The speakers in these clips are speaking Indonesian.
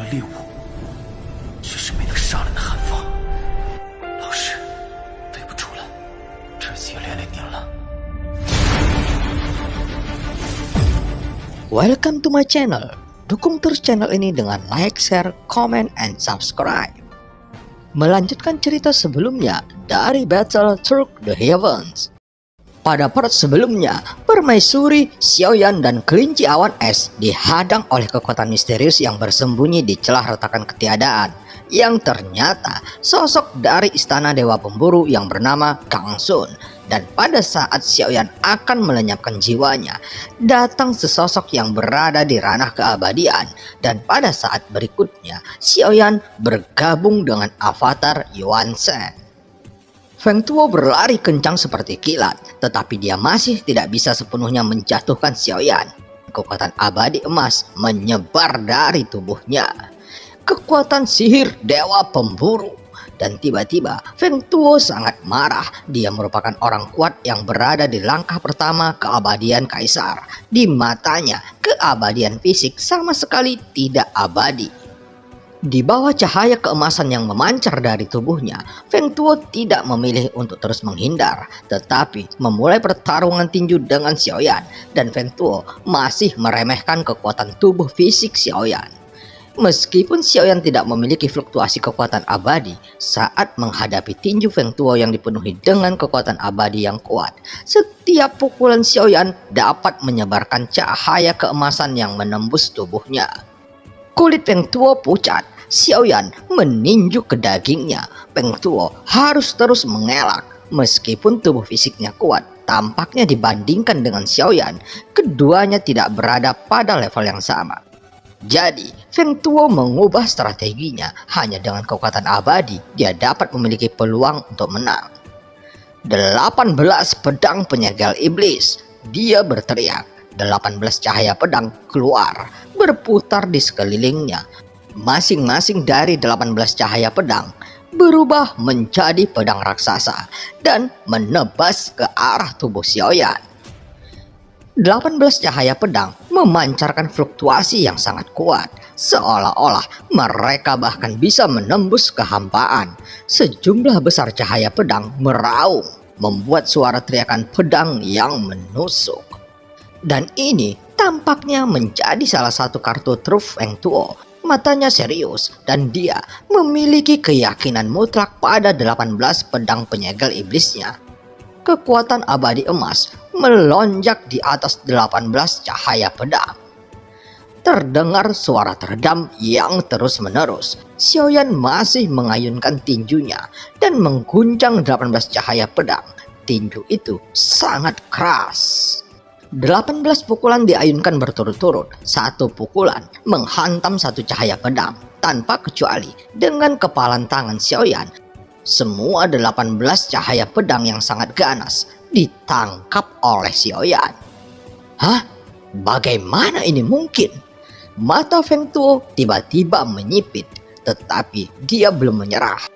猎物，却是没能杀人的韩放。老师，对不住了，这次也连累您了。Welcome to my channel. Dukung terus channel ini dengan like, share, comment, and subscribe. Melanjutkan cerita sebelumnya dari Battle Through the Heavens. Pada part sebelumnya, Permaisuri, Xiaoyan, dan kelinci awan es dihadang oleh kekuatan misterius yang bersembunyi di celah retakan ketiadaan, yang ternyata sosok dari istana dewa pemburu yang bernama Kang Sun. Dan pada saat Xiaoyan akan melenyapkan jiwanya, datang sesosok yang berada di ranah keabadian. Dan pada saat berikutnya, Xiaoyan bergabung dengan avatar Yuan Shen. Feng Tuo berlari kencang seperti kilat, tetapi dia masih tidak bisa sepenuhnya menjatuhkan Xiaoyan. Kekuatan abadi emas menyebar dari tubuhnya. Kekuatan sihir dewa pemburu. Dan tiba-tiba Feng Tuo sangat marah. Dia merupakan orang kuat yang berada di langkah pertama keabadian kaisar. Di matanya, keabadian fisik sama sekali tidak abadi. Di bawah cahaya keemasan yang memancar dari tubuhnya, Feng Tuo tidak memilih untuk terus menghindar, tetapi memulai pertarungan tinju dengan Xiaoyan. Dan Feng Tuo masih meremehkan kekuatan tubuh fisik Xiaoyan. Meskipun Xiaoyan tidak memiliki fluktuasi kekuatan abadi, saat menghadapi tinju Feng Tuo yang dipenuhi dengan kekuatan abadi yang kuat, setiap pukulan Xiaoyan dapat menyebarkan cahaya keemasan yang menembus tubuhnya. Kulit Feng Tuo pucat, Xiaoyan meninju ke dagingnya. Feng Tuo harus terus mengelak. Meskipun tubuh fisiknya kuat, tampaknya dibandingkan dengan Xiaoyan, keduanya tidak berada pada level yang sama. Jadi, Feng Tuo mengubah strateginya. Hanya dengan kekuatan abadi, dia dapat memiliki peluang untuk menang. 18 pedang penyegel iblis. Dia berteriak. 18 cahaya pedang keluar, berputar di sekelilingnya. Masing-masing dari 18 cahaya pedang berubah menjadi pedang raksasa dan menebas ke arah tubuh Xiaoyan. 18 cahaya pedang memancarkan fluktuasi yang sangat kuat, seolah-olah mereka bahkan bisa menembus kehampaan. Sejumlah besar cahaya pedang meraung, membuat suara teriakan pedang yang menusuk. Dan ini tampaknya menjadi salah satu kartu truf Feng Tuo. Matanya serius dan dia memiliki keyakinan mutlak pada 18 pedang penyegel iblisnya. Kekuatan abadi emas melonjak di atas 18 cahaya pedang. Terdengar suara teredam yang terus-menerus. Xiaoyan masih mengayunkan tinjunya dan mengguncang 18 cahaya pedang. Tinju itu sangat keras. 18 pukulan diayunkan berturut-turut. Satu pukulan menghantam satu cahaya pedang tanpa kecuali dengan kepalan tangan Xiaoyan. Semua 18 cahaya pedang yang sangat ganas ditangkap oleh Xiaoyan. Hah? Bagaimana ini mungkin? Mata Feng Tuo tiba-tiba menyipit, tetapi dia belum menyerah.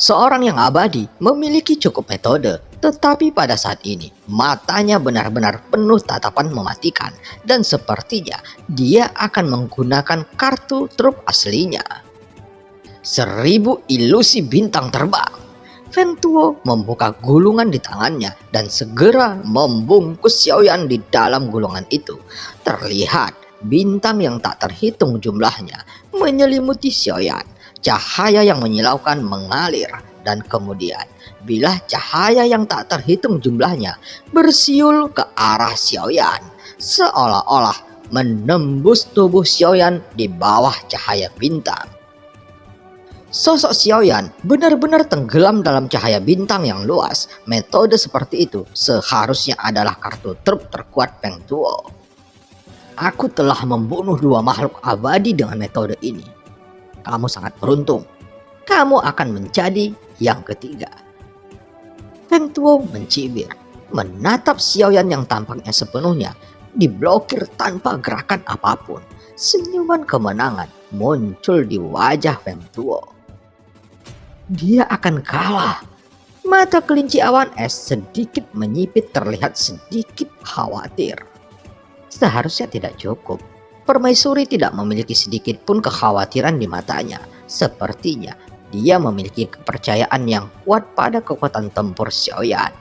Seorang yang abadi memiliki cukup metode, tetapi pada saat ini matanya benar-benar penuh tatapan mematikan dan sepertinya dia akan menggunakan kartu truf aslinya. 1000 ilusi bintang terbang. Feng Tuo membuka gulungan di tangannya dan segera membungkus Xiaoyan di dalam gulungan itu. Terlihat bintang yang tak terhitung jumlahnya menyelimuti Xiaoyan. Cahaya yang menyilaukan mengalir dan kemudian bilah cahaya yang tak terhitung jumlahnya bersiul ke arah Xiaoyan, seolah-olah menembus tubuh Xiaoyan di bawah cahaya bintang. Sosok Xiaoyan benar-benar tenggelam dalam cahaya bintang yang luas. Metode seperti itu seharusnya adalah kartu truf terkuat Feng Tuo. Aku telah membunuh 2 makhluk abadi dengan metode ini. Kamu sangat beruntung. Kamu akan menjadi yang ketiga. Feng Tuo mencibir, menatap Xiaoyan yang tampaknya sepenuhnya diblokir tanpa gerakan apapun. Senyuman kemenangan muncul di wajah Feng Tuo. Dia akan kalah. Mata kelinci awan es sedikit menyipit, terlihat sedikit khawatir. Seharusnya tidak cukup. Permaisuri tidak memiliki sedikit pun kekhawatiran di matanya. Sepertinya dia memiliki kepercayaan yang kuat pada kekuatan tempur Xiaoyan.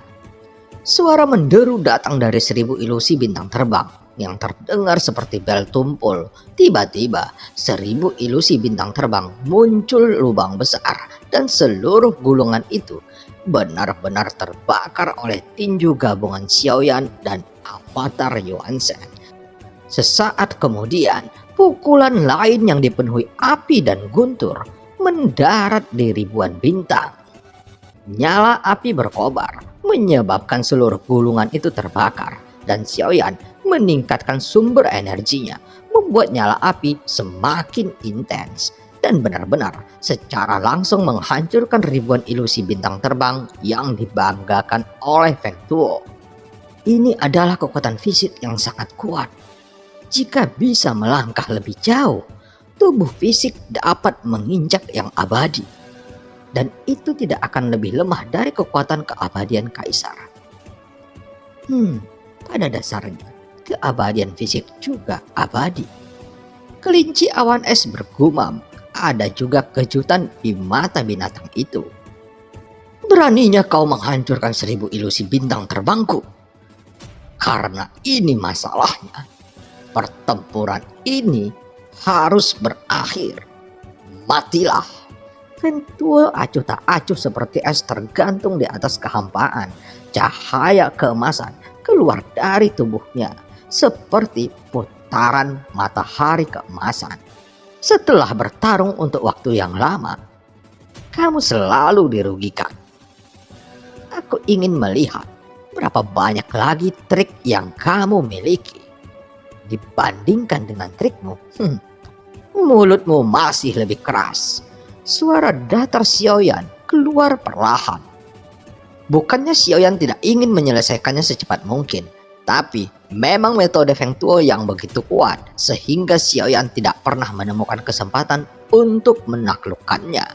Suara menderu datang dari 1000 ilusi bintang terbang yang terdengar seperti bel tumpul. Tiba-tiba 1000 ilusi bintang terbang muncul lubang besar dan seluruh gulungan itu benar-benar terbakar oleh tinju gabungan Xiaoyan dan avatar Yuan Shen. Sesaat kemudian, pukulan lain yang dipenuhi api dan guntur mendarat di ribuan bintang. Nyala api berkobar, menyebabkan seluruh gulungan itu terbakar, dan Xiaoyan meningkatkan sumber energinya, membuat nyala api semakin intens, dan benar-benar secara langsung menghancurkan ribuan ilusi bintang terbang yang dibanggakan oleh Feng Tuo. Ini adalah kekuatan fisik yang sangat kuat. Jika bisa melangkah lebih jauh, tubuh fisik dapat menginjak yang abadi. Dan itu tidak akan lebih lemah dari kekuatan keabadian Kaisar. Pada dasarnya, keabadian fisik juga abadi. Kelinci awan es bergumam, ada juga kejutan di mata binatang itu. Beraninya kau menghancurkan 1000 ilusi bintang terbangku. Karena ini masalahnya. Pertempuran ini harus berakhir. Matilah. Feng Tuo acuh tak acuh seperti es tergantung di atas kehampaan. Cahaya keemasan keluar dari tubuhnya seperti putaran matahari keemasan. Setelah bertarung untuk waktu yang lama, kamu selalu dirugikan. Aku ingin melihat berapa banyak lagi trik yang kamu miliki. Dibandingkan dengan trikmu, mulutmu masih lebih keras. Suara datar Xiaoyan keluar perlahan. Bukannya Xiaoyan tidak ingin menyelesaikannya secepat mungkin, tapi memang metode Feng Tuo yang begitu kuat sehingga Xiaoyan tidak pernah menemukan kesempatan untuk menaklukkannya.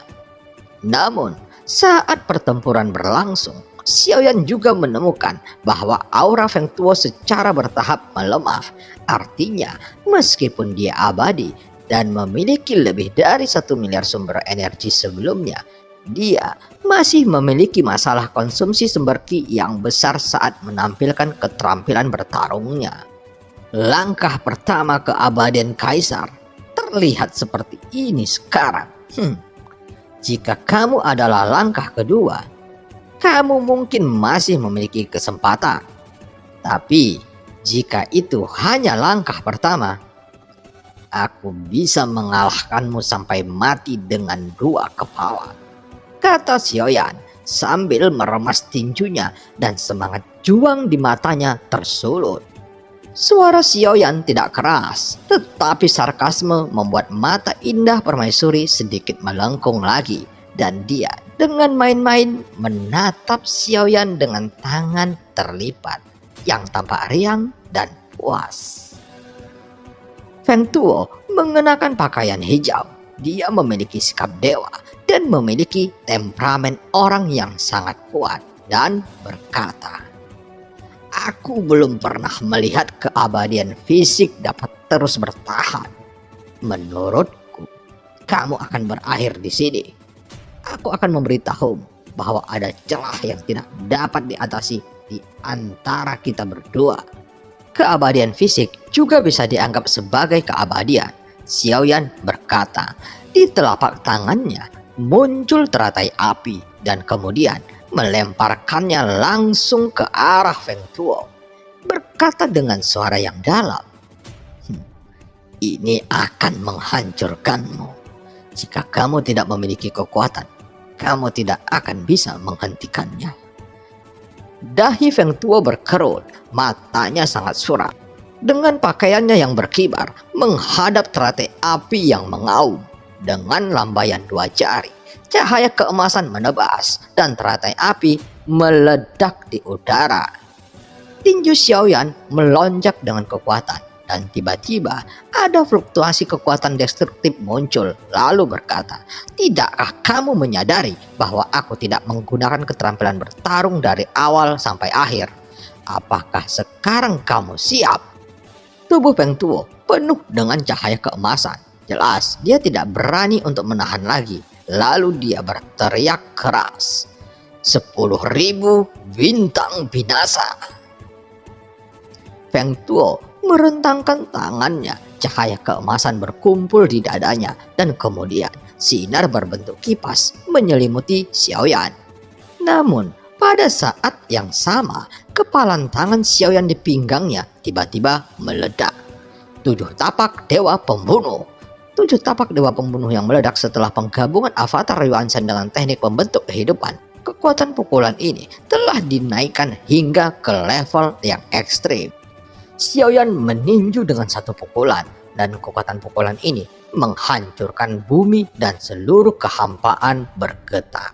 Namun, saat pertempuran berlangsung, Xiaoyan juga menemukan bahwa aura Feng Tuo secara bertahap melemah. Artinya, meskipun dia abadi dan memiliki lebih dari 1 miliar sumber energi sebelumnya, dia masih memiliki masalah konsumsi sumber ki yang besar saat menampilkan keterampilan bertarungnya. Langkah pertama keabadian Kaisar terlihat seperti ini sekarang. Jika kamu adalah langkah kedua, kamu mungkin masih memiliki kesempatan. Tapi jika itu hanya langkah pertama, aku bisa mengalahkanmu sampai mati dengan 2 kepala, kata Xiaoyan sambil meremas tinjunya dan semangat juang di matanya tersulut. Suara Xiaoyan tidak keras, tetapi sarkasme membuat mata indah permaisuri sedikit melengkung lagi, dan dia dengan main-main menatap Xiaoyan dengan tangan terlipat yang tampak riang dan puas. Feng Tuo mengenakan pakaian hijau. Dia memiliki sikap dewa dan memiliki temperamen orang yang sangat kuat dan berkata, "Aku belum pernah melihat keabadian fisik dapat terus bertahan. Menurutku, kamu akan berakhir di sini. Aku akan memberitahumu bahwa ada celah yang tidak dapat diatasi di antara kita berdua." Keabadian fisik juga bisa dianggap sebagai keabadian. Xiaoyan berkata. Di telapak tangannya muncul teratai api dan kemudian melemparkannya langsung ke arah Feng Tuo. Berkata dengan suara yang dalam, "Ini akan menghancurkanmu. Jika kamu tidak memiliki kekuatan, kamu tidak akan bisa menghentikannya." Dahi Feng Tuo berkerut, matanya sangat suram. Dengan pakaiannya yang berkibar menghadap teratai api yang mengaum. Dengan lambaian 2 jari, cahaya keemasan menebas dan teratai api meledak di udara. Tinju Xiaoyan melonjak dengan kekuatan dan tiba-tiba ada fluktuasi kekuatan destruktif muncul lalu berkata, "Tidakkah kamu menyadari bahwa aku tidak menggunakan keterampilan bertarung dari awal sampai akhir? Apakah sekarang kamu siap?" Tubuh Feng Tuo penuh dengan cahaya keemasan. Jelas dia tidak berani untuk menahan lagi. Lalu dia berteriak keras, 10.000 bintang binasa. Feng Tuo merentangkan tangannya. Cahaya keemasan berkumpul di dadanya dan kemudian sinar berbentuk kipas menyelimuti Xiaoyan. Namun pada saat yang sama, kepalan tangan Xiaoyan di pinggangnya tiba-tiba meledak. 7 tapak dewa pembunuh. 7 tapak dewa pembunuh yang meledak setelah penggabungan avatar Yuan-Shan dengan teknik pembentuk kehidupan. Kekuatan pukulan ini telah dinaikkan hingga ke level yang ekstrim. Xiaoyan meninju dengan satu pukulan, dan kekuatan pukulan ini menghancurkan bumi dan seluruh kehampaan bergetar.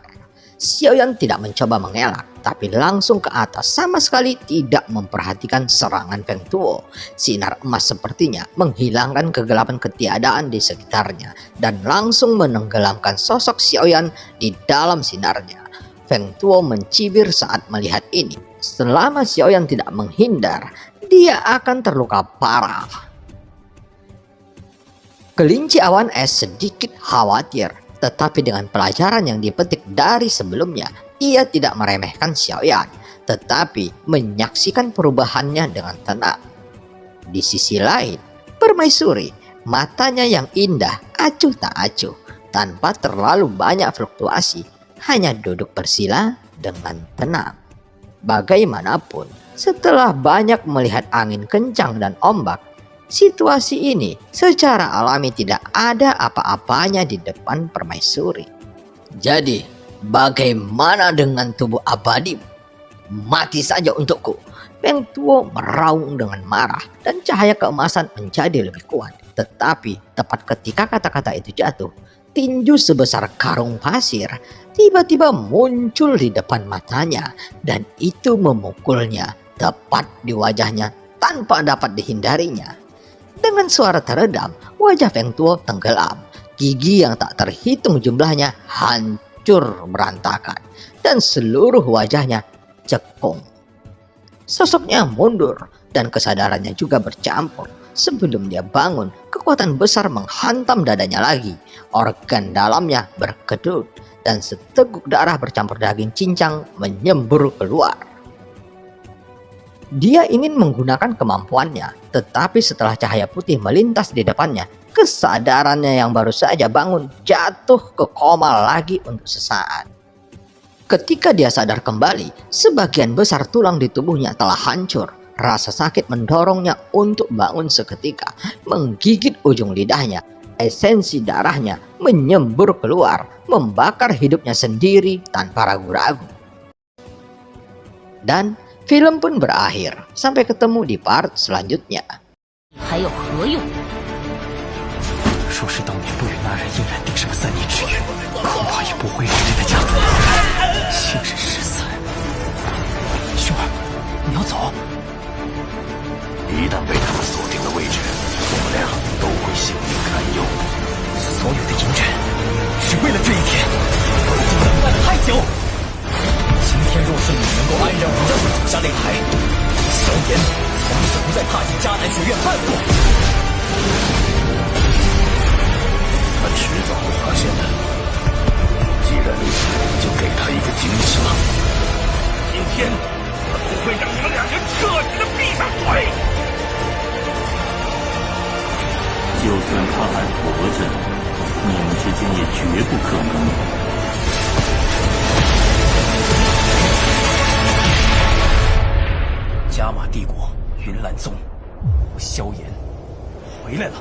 Xiaoyan tidak mencoba mengelak, tapi langsung ke atas, sama sekali tidak memperhatikan serangan Feng Tuo. Sinar emas sepertinya menghilangkan kegelapan ketiadaan di sekitarnya dan langsung menenggelamkan sosok Xiaoyan di dalam sinarnya. Feng Tuo mencibir saat melihat ini. Selama Xiaoyan tidak menghindar, dia akan terluka parah. Kelinci awan es sedikit khawatir. Tetapi dengan pelajaran yang dipetik dari sebelumnya, ia tidak meremehkan Xiaoyan, tetapi menyaksikan perubahannya dengan tenang. Di sisi lain, permaisuri, matanya yang indah acuh tak acuh, tanpa terlalu banyak fluktuasi, hanya duduk bersila dengan tenang. Bagaimanapun, setelah banyak melihat angin kencang dan ombak, situasi ini secara alami tidak ada apa-apanya di depan permaisuri. Jadi, bagaimana dengan tubuh abadi? Mati saja untukku. Feng Tuo meraung dengan marah dan cahaya keemasan menjadi lebih kuat. Tetapi tepat ketika kata-kata itu jatuh, tinju sebesar karung pasir tiba-tiba muncul di depan matanya dan itu memukulnya tepat di wajahnya tanpa dapat dihindarinya. Dengan suara teredam, wajah Feng Tuo tenggelam. Gigi yang tak terhitung jumlahnya hancur berantakan dan seluruh wajahnya cekung. Sosoknya mundur dan kesadarannya juga bercampur. Sebelum dia bangun, kekuatan besar menghantam dadanya lagi. Organ dalamnya berkedut dan seteguk darah bercampur daging cincang menyembur keluar. Dia ingin menggunakan kemampuannya, tetapi setelah cahaya putih melintas di depannya, kesadarannya yang baru saja bangun jatuh ke koma lagi untuk sesaat. Ketika dia sadar kembali, sebagian besar tulang di tubuhnya telah hancur. Rasa sakit mendorongnya untuk bangun seketika, menggigit ujung lidahnya. Esensi darahnya menyembur keluar, membakar hidupnya sendiri tanpa ragu-ragu. Dan film pun berakhir. Sampai ketemu di part selanjutnya. 还有何用？若是当年不与那人硬然定什么3年之约，恐怕也不会让这个家族幸甚失散。兄儿，你要走？一旦被他们锁定了位置，我们俩都会性命堪忧。所有的迎战，只为了这一天，我已经等待了太久。今天若是你能够安然无恙地走下擂台，萧炎从此不再踏进迦南学院半步。他迟早会发现的。既然如此，就给他一个惊喜吧。今天他不会让你们两人彻底的闭上嘴。就算他还活着，你们之间也绝不可能。加玛帝国云岚宗，我萧炎回来了。